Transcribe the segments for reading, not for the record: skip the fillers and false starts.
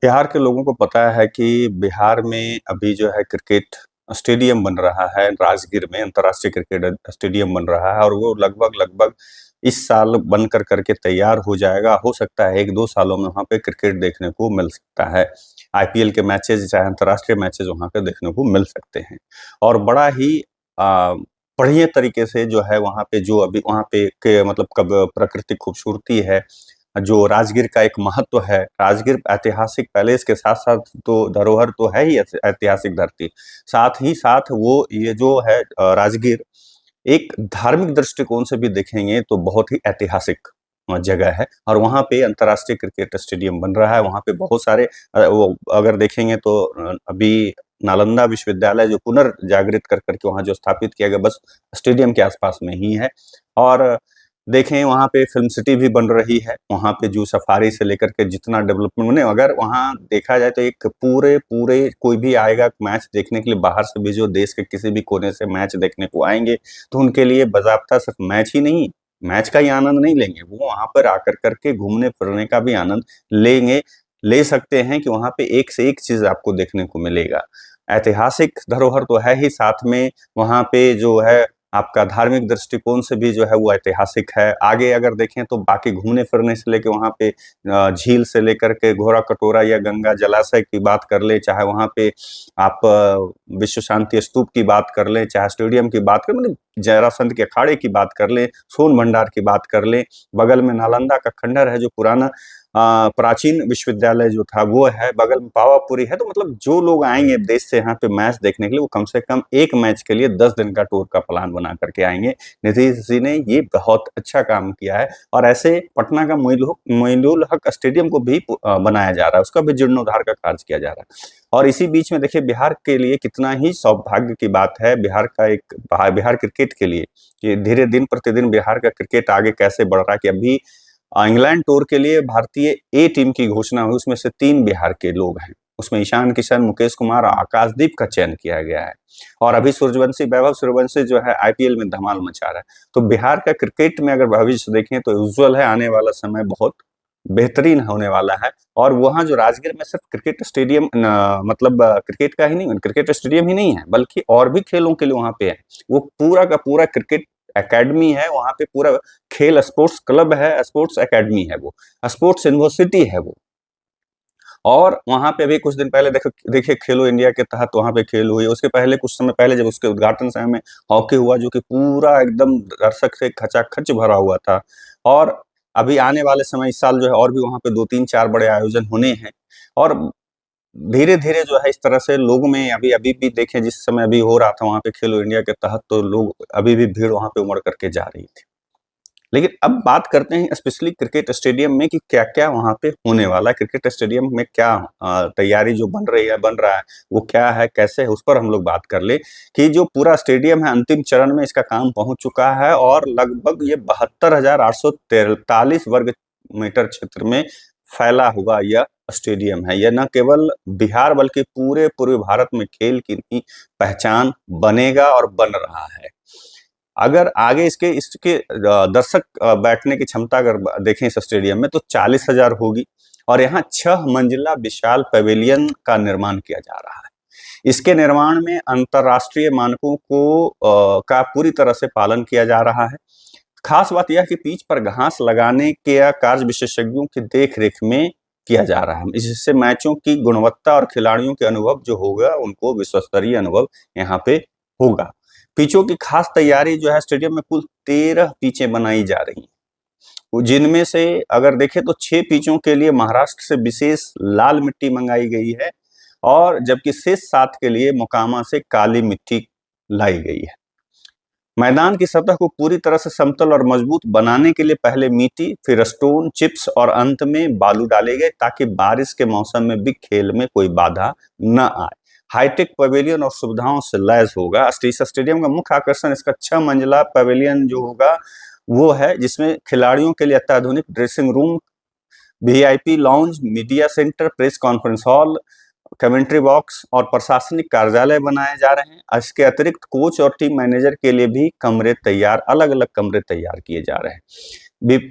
बिहार के लोगों को पता है कि बिहार में अभी जो है क्रिकेट स्टेडियम बन रहा है, राजगीर में अंतर्राष्ट्रीय क्रिकेट स्टेडियम बन रहा है और वो लगभग इस साल बन कर के तैयार हो जाएगा। हो सकता है 1-2 सालों में वहाँ पे क्रिकेट देखने को मिल सकता है। आईपीएल के मैचेज़ चाहे अंतर्राष्ट्रीय मैचेज़ वहाँ पे देखने को मिल सकते हैं और बड़ा ही बढ़िया तरीके से जो है वहाँ पे जो अभी वहाँ पे के मतलब कब प्राकृतिक खूबसूरती है, जो राजगीर का एक महत्व है। राजगीर ऐतिहासिक पैलेस के साथ-साथ तो धरोहर तो है ही ऐतिहासिक धरती। साथ ही साथ वो ये जो है राजगीर एक धार्मिक दृष्टिकोण से भी देखेंगे तो बहुत ही ऐतिहासिक जगह है और वहाँ पे अंतर्राष्ट्रीय क्रिकेट स्टेडियम बन रहा है। वहाँ पे बहुत सारे वो अगर देखेंगे तो अभी नालंदा विश्वविद्यालय जो पुनर्जागृत कर के वहाँ जो स्थापित किया गया बस स्टेडियम के आस-पास में ही है और देखें वहाँ पे फ़िल्म सिटी भी बन रही है। वहाँ पे जू सफारी से लेकर के जितना डेवलपमेंट माने अगर वहाँ देखा जाए तो एक पूरे कोई भी आएगा मैच देखने के लिए बाहर से भी जो देश के किसी भी कोने से मैच देखने को आएँगे, तो उनके लिए बाज़ाब्ता सिर्फ़ मैच ही नहीं, मैच का ही आनंद नहीं लेंगे, वो वहाँ पर आकर के घूमने-फिरने का भी आनंद लेंगे, ले सकते हैं कि वहाँ पे एक से एक चीज़ आपको देखने को मिलेगा। ऐतिहासिक धरोहर तो है ही, साथ में वहाँ पे जो है आपका धार्मिक दृष्टिकोण से भी जो है वो ऐतिहासिक है। आगे अगर देखें तो बाकी घूमने-फिरने से लेके वहाँ पे झील से लेकर के घोरा-कटोरा या गंगा जलाशय की बात कर लें, चाहे वहाँ पे आप विश्व शांति स्तूप की बात कर लें, चाहे स्टेडियम की बात करें, मतलब जरासंध के अखाड़े की बात कर लें, सोन भंडार की बात कर लें, बगल में नालंदा का खंडहर है जो पुराना प्राचीन विश्वविद्यालय जो था वो है, बगल में पावापुरी है। तो मतलब जो लोग आएँगे देश से यहाँ पे मैच देखने के लिए वो कम से कम 1 मैच के लिए 10 दिन का टूर का प्लान बना करके आएँगे। नीतीश जी ने ये बहुत अच्छा काम किया है और ऐसे पटना का मोइनुल हक स्टेडियम को भी बनाया जा रहा है, उसका भी जीर्णोद्धार का कार्य किया जा रहा है। और इसी बीच में देखिए बिहार के लिए कितना ही सौभाग्य की बात है, बिहार क्रिकेट के लिए कि धीरे दिन प्रतिदिन बिहार का क्रिकेट आगे कैसे बढ़ रहा है कि अभी इंग्लैंड टूर के लिए भारतीय ए टीम की घोषणा हुई, उसमें से 3 बिहार के लोग हैं। उसमें ईशान किशन, मुकेश कुमार और आकाशदीप का चयन किया गया है और अभी वैभव सूर्यवंशी जो है आईपीएल में धमाल मचा रहा है। तो बिहार का क्रिकेट में अगर भविष्य देखें तो उज्ज्वल है, आने वाला समय बहुत बेहतरीन होने वाला है और वहाँ जो राजगीर में सिर्फ क्रिकेट स्टेडियम मतलब क्रिकेट का ही नहीं, क्रिकेट स्टेडियम ही नहीं है, बल्कि और भी खेलों के लिए वहाँ पे है। वो पूरा का पूरा क्रिकेट एकेडमी है, वहाँ पे पूरा खेल स्पोर्ट्स क्लब है, स्पोर्ट्स एकेडमी है वो, स्पोर्ट्स यूनिवर्सिटी है वो। और वहाँ पे अभी कुछ दिन पहले देखिए खेलो इंडिया के तहत वहाँ पे खेल हुई। उसके पहले कुछ समय पहले जब उसके उद्घाटन समय में हॉकी हुआ जो कि पूरा एकदम दर्शक से खचाखच भरा हुआ था और अभी आने वाले समय इस साल जो है और भी वहाँ पे 2-3-4 बड़े आयोजन होने हैं और धीरे-धीरे जो है इस तरह से लोगों में अभी अभी भी देखें जिस समय अभी हो रहा था वहाँ पे खेलो इंडिया के तहत तो लोग अभी भी भीड़ वहाँ पे उमड़ करके जा रही थी। लेकिन अब बात करते हैं स्पेशली क्रिकेट स्टेडियम में कि क्या-क्या वहाँ पे होने वाला है, क्रिकेट स्टेडियम में क्या तैयारी जो बन रहा है, वो क्या है, कैसे है, उस पर हम लोग बात कर लें कि जो पूरा स्टेडियम है अंतिम चरण में इसका काम पहुँच चुका है और लगभग ये 72,843 वर्ग मीटर क्षेत्र में फैला हुआ यह स्टेडियम है। यह न केवल बिहार बल्कि पूरे पूर्वी भारत में खेल की नई पहचान बनेगा और बन रहा है। अगर आगे इसके इसके दर्शक बैठने की क्षमता अगर देखें इस स्टेडियम में तो 40,000 होगी और यहाँ 6 मंजिला विशाल पवेलियन का निर्माण किया जा रहा है। इसके निर्माण में अंतर्राष्ट्रीय मानकों का पूरी तरह से पालन किया जा रहा है। खास बात यह है कि पिच पर घास लगाने के कार्य विशेषज्ञों की देख-रेख में किया जा रहा है। इससे मैचों की गुणवत्ता और खिलाड़ियों के अनुभव जो होगा उनको विश्वस्तरीय अनुभव यहाँ पे होगा। पिचों की खास तैयारी जो है स्टेडियम में कुल 13 पिचें बनाई जा रही हैं। जिनमें से अगर देखें तो 6 पिचों के लिए महाराष्ट्र से विशेष लाल मिट्टी मंगाई गई है और जबकि शेष 7 के लिए मोकामा से काली मिट्टी लाई गई है। मैदान की सतह को पूरी तरह से समतल और मजबूत बनाने के लिए पहले मिट्टी, फिर स्टोन, चिप्स और अंत में बालू डाले गए ताकि बारिश के मौसम में भी खेल में कोई बाधा न आए। हाईटेक पवेलियन और सुविधाओं से लैस होगा। इस स्टेडियम का मुख्य आकर्षण इसका 6 मंजिला पवेलियन जो होगा वो है जिसमें खिलाड़ियों के लिए अत्याधुनिक dressing room, VIP lounge, media centre, press conference hall, commentary box और प्रशासनिक कार्यालय बनाए जा रहे हैं। इसके अतिरिक्त कोच और टीम मैनेजर के लिए भी अलग-अलग कमरे तैयार किए जा रहे हैं।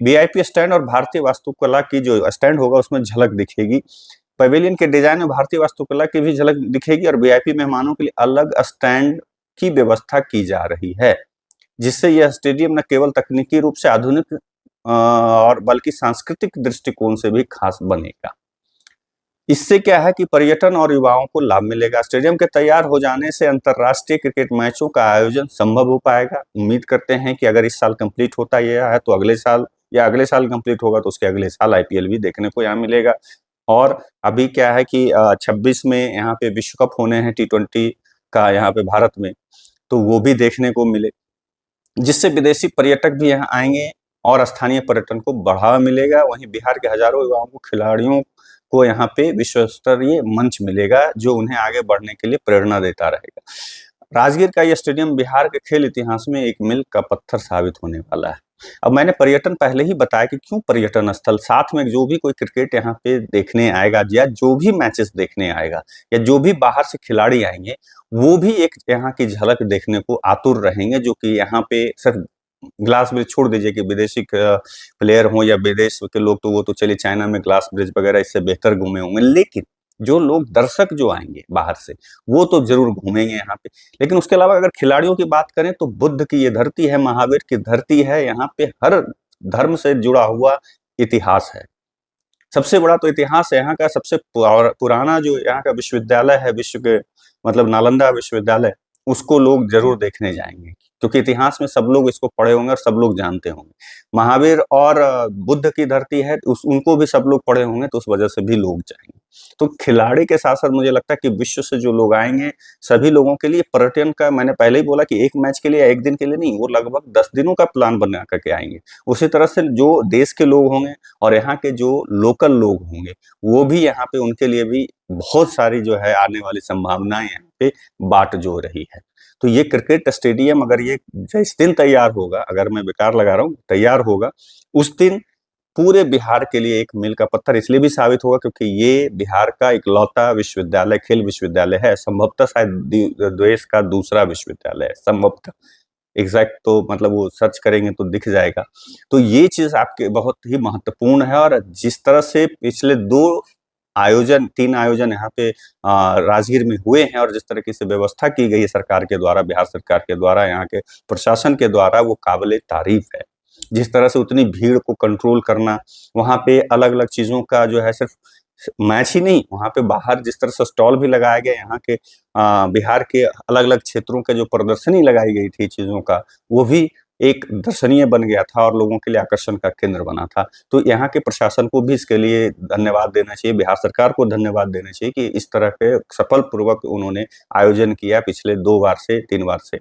वीआईपी स्टैंड और भारतीय वास्तुकला की जो स्टैंड होगा उसमें झलक दिखेगी। पवेलियन के डिजाइन में भारतीय वास्तुकला की भी झलक दिखेगी और वीआईपी मेहमानों के लिए अलग स्टैंड की व्यवस्था की जा रही है, जिससे यह स्टेडियम न केवल तकनीकी रूप से आधुनिक और बल्कि सांस्कृतिक दृष्टिकोण से भी खास बनेगा। इससे क्या है कि पर्यटन और युवाओं को लाभ मिलेगा। स्टेडियम के तैयार हो जाने से अंतर्राष्ट्रीय क्रिकेट मैचों का आयोजन संभव हो पाएगा। उम्मीद करते हैं कि अगर इस साल कंप्लीट होता यह है तो अगले साल, या अगले साल कंप्लीट होगा तो उसके अगले साल आईपीएल भी देखने को यहाँ मिलेगा। और अभी क्या है कि 26 में यहाँ पे विश्व कप होने हैं T20 का यहाँ पे भारत में, तो वो भी देखने को मिले, जिससे विदेशी पर्यटक भी यहाँ आएंगे और स्थानीय पर्यटन को बढ़ावा मिलेगा। वहीं बिहार के हजारों युवाओं को, खिलाड़ियों को यहाँ पे विश्व स्तरीय मंच मिलेगा, जो उन्हें आगे बढ़ने के लिए प्रेरणा देता रहेगा। राजगीर का यह स्टेडियम बिहार के खेल इतिहास में एक मील का पत्थर साबित होने वाला है। अब मैंने पर्यटन पहले ही बताया कि क्यों पर्यटन स्थल, साथ में जो भी कोई क्रिकेट यहाँ पे देखने आएगा या जो भी मैचेस देखने आएगा या जो भी बाहर से खिलाड़ी आएंगे, वो भी एक यहाँ की झलक देखने को आतुर रहेंगे, जो कि यहाँ पे सिर्फ ग्लास ब्रिज छोड़ दीजिए कि विदेशी प्लेयर हों या विदेश के लोग, तो वो तो चलिए चाइना में ग्लास ब्रिज वगैरह इससे बेहतर घूमे होंगे, लेकिन जो लोग दर्शक जो आएंगे बाहर से वो तो जरूर घूमेंगे यहाँ पे। लेकिन उसके अलावा अगर खिलाड़ियों की बात करें तो बुद्ध की ये धरती है, महावीर की धरती है, यहाँ पे हर धर्म से जुड़ा हुआ इतिहास है। सबसे बड़ा तो इतिहास है यहाँ का, सबसे पुराना जो यहाँ का विश्वविद्यालय है, विश्व के मतलब नालंदा विश्वविद्यालय, उसको लोग जरूर देखने जाएंगे, क्योंकि इतिहास में सब लोग इसको पढ़े होंगे और सब लोग जानते होंगे। महावीर और बुद्ध की धरती है, उनको भी सब लोग पढ़े होंगे, तो उस वजह से भी लोग जाएंगे। तो खिलाड़ी के साथ साथ मुझे लगता है कि विश्व से जो लोग आएंगे, सभी लोगों के लिए पर्यटन का, मैंने पहले ही बोला कि एक मैच के लिए या एक दिन के लिए नहीं, वो लगभग 10 दिनों का प्लान बना करके आएंगे। उसी तरह से जो देश के लोग होंगे और यहाँ के जो लोकल लोग होंगे, वो भी यहाँ पे, उनके लिए भी बहुत सारी जो है आने वाली संभावनाएं यहाँ पे बाट जो रही है। तो ये क्रिकेट स्टेडियम अगर ये जिस दिन तैयार होगा, अगर मैं बेकार लगा रहा हूँ, तैयार होगा, उस दिन पूरे बिहार के लिए एक मील का पत्थर इसलिए भी साबित होगा क्योंकि ये बिहार का इकलौता विश्वविद्यालय, खेल विश्वविद्यालय है, संभवतः शायद देश का दूसरा विश्वविद्यालय है, संभवतः। एग्जैक्ट तो मतलब वो सर्च करेंगे तो दिख जाएगा। तो ये चीज आपके बहुत ही महत्वपूर्ण है। और जिस तरह से पिछले 3 आयोजन यहाँ पे राजगीर में हुए हैं और जिस तरीके से व्यवस्था की गई है सरकार के द्वारा, बिहार सरकार के द्वारा, यहाँ के प्रशासन के द्वारा, वो काबिले तारीफ है। जिस तरह से उतनी भीड़ को कंट्रोल करना, वहाँ पे अलग अलग चीजों का जो है, सिर्फ मैच ही नहीं, वहाँ पे बाहर जिस तरह से स्टॉल भी लगाए गए, यहाँ के बिहार के अलग अलग क्षेत्रों के जो प्रदर्शनी लगाई गई थी चीजों का, वो भी एक दर्शनीय बन गया था और लोगों के लिए आकर्षण का केंद्र बना था। तो यहाँ के प्रशासन को भी इसके लिए धन्यवाद देना चाहिए, बिहार सरकार को धन्यवाद देना चाहिए कि इस तरह के सफल पूर्वक उन्होंने आयोजन किया पिछले 2 बार से 3 बार से।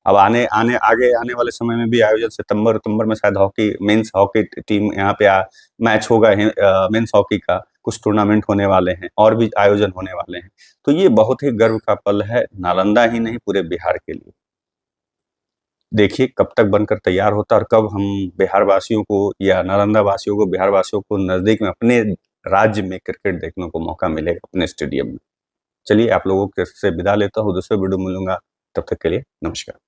अब आगे आने वाले समय में भी आयोजन सितंबर अक्टूबर में शायद हॉकी, मेंस हॉकी टीम यहाँ पे मैच होगा, मेंस हॉकी का कुछ टूर्नामेंट होने वाले हैं और भी आयोजन होने वाले हैं। तो ये बहुत ही गर्व का पल है, नालंदा ही नहीं पूरे बिहार के लिए। देखिए कब तक बनकर तैयार होता है और कब हम बिहार वासियों को या नालंदा वासियों को, बिहार वासियों को नजदीक में अपने राज्य में क्रिकेट देखने को मौका मिलेगा अपने स्टेडियम में। चलिए आप लोगों के से विदा लेता हूँ, दूसरे वीडियो मिलूंगा, तब तक के लिए नमस्कार।